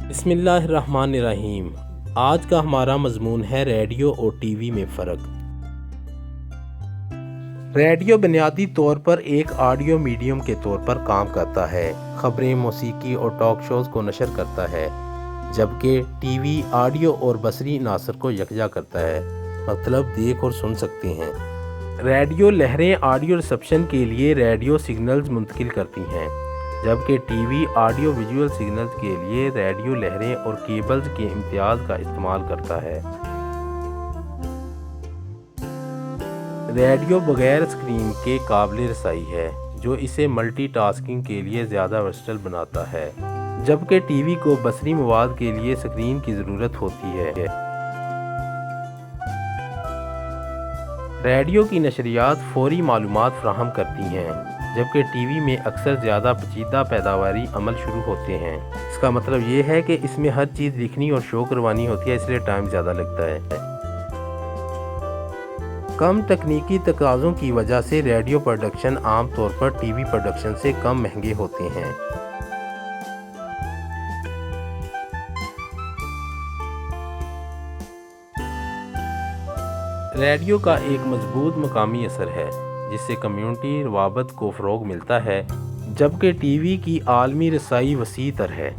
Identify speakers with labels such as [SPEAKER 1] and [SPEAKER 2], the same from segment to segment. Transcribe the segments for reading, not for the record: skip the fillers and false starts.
[SPEAKER 1] बिस्मिल्लाहिर्रहमानिर्रहीम। आज का हमारा मजमून है रेडियो और टीवी में फ़र्क। रेडियो बुनियादी तौर पर एक ऑडियो मीडियम के तौर पर काम करता है, ख़बरें, मौसीकी और टॉक शोज़ को नशर करता है, जबकि टीवी ऑडियो और बसरी अनासर को यकजा करता है, मतलब देख और सुन सकते हैं। रेडियो लहरें ऑडियो रिसेप्शन के लिए रेडियो सिग्नल्स मुंतकिल करती हैं, जबकि टीवी ऑडियो विजुअल सिग्नल्स के लिए रेडियो लहरें और केबल्स के इम्तियाज़ का इस्तेमाल करता है। रेडियो बगैर स्क्रीन के काबिल रसाई है, जो इसे मल्टीटास्किंग के लिए ज़्यादा वर्सटाइल बनाता है, जबकि टीवी को बसरी मवाद के लिए स्क्रीन की ज़रूरत होती है। रेडियो की नशरियात फौरी मालूमात फराहम करती हैं, जबकि टीवी में अक्सर ज़्यादा पेचीदा पैदावारी अमल शुरू होते हैं। इसका मतलब ये है कि इसमें हर चीज़ लिखनी और शो करवानी होती है, इसलिए टाइम ज़्यादा लगता है। कम तकनीकी तकाज़ों की वजह से रेडियो प्रोडक्शन आम तौर पर टीवी प्रोडक्शन से कम महंगे होते हैं। रेडियो का एक मजबूत मकामी असर है, जिससे कम्युनिटी रवाबत को फ़रोग़ मिलता है, जबकि टीवी की आलमी रसाई वसी तर है।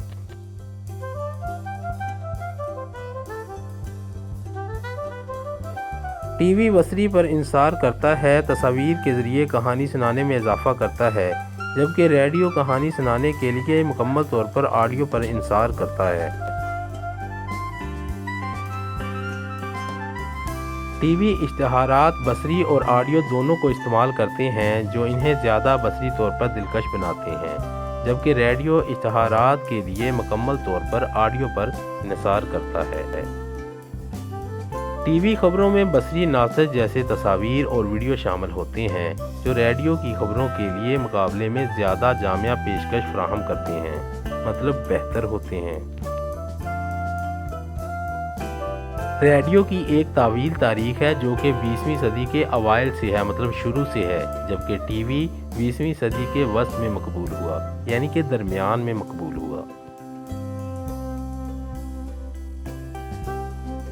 [SPEAKER 1] टीवी बसरी पर इंसार करता है, तस्वीर के ज़रिए कहानी सुनाने में इजाफ़ा करता है, जबकि रेडियो कहानी सुनाने के लिए मुकम्मल तौर पर ऑडियो पर इंसार करता है। टीवी इश्तहारात बसरी और ऑडियो दोनों को इस्तेमाल करते हैं, जो इन्हें ज़्यादा बसरी तौर पर दिलकश बनाते हैं, जबकि रेडियो इश्तहारात के लिए मुकम्मल तौर पर ऑडियो पर इंसार करता है। टीवी खबरों में बसरी नासर जैसे तस्वीर और वीडियो शामिल होते हैं, जो रेडियो की खबरों के लिए मुकाबले में ज़्यादा जामिया पेशकश फराहम करते हैं, मतलब बेहतर होते हैं। रेडियो की एक तावील तारीख है, जो कि 20वीं सदी के अवाइल से है, मतलब शुरू से है, जबकि टीवी 20वीं सदी के वस्त में मकबूल हुआ, यानी कि दरमियान में मकबूल हुआ।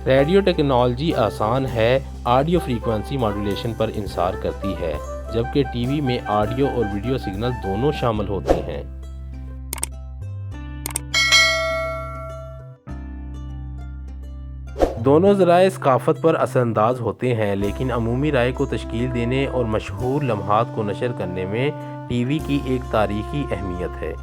[SPEAKER 1] रेडियो टेक्नोलॉजी आसान है, ऑडियो फ्रीक्वेंसी मॉड्यूलेशन पर इंसार करती है, जबकि टीवी में ऑडियो और वीडियो सिग्नल दोनों शामिल होते हैं। दोनों ज़राए सकाफ़त पर असरअंदाज होते हैं, लेकिन अमूमी राय को तश्कील देने और मशहूर लम्हात को नशर करने में टीवी की एक तारीख़ी अहमियत है।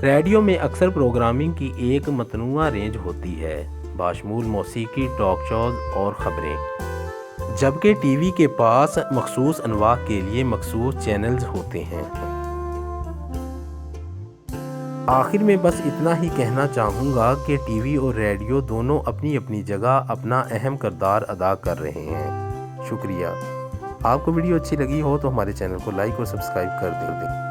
[SPEAKER 1] रेडियो में अक्सर प्रोग्रामिंग की एक मतनूआ रेंज होती है, बाशमूल मौसीकी, टॉक शोज़ और ख़बरें, जबकि टीवी के पास मखसूस अनवाع के लिए मखसूस चैनल्स होते हैं। आखिर में बस इतना ही कहना चाहूँगा कि टीवी और रेडियो दोनों अपनी अपनी जगह अपना अहम किरदार अदा कर रहे हैं। शुक्रिया। आपको वीडियो अच्छी लगी हो तो हमारे चैनल को लाइक और सब्सक्राइब कर दें।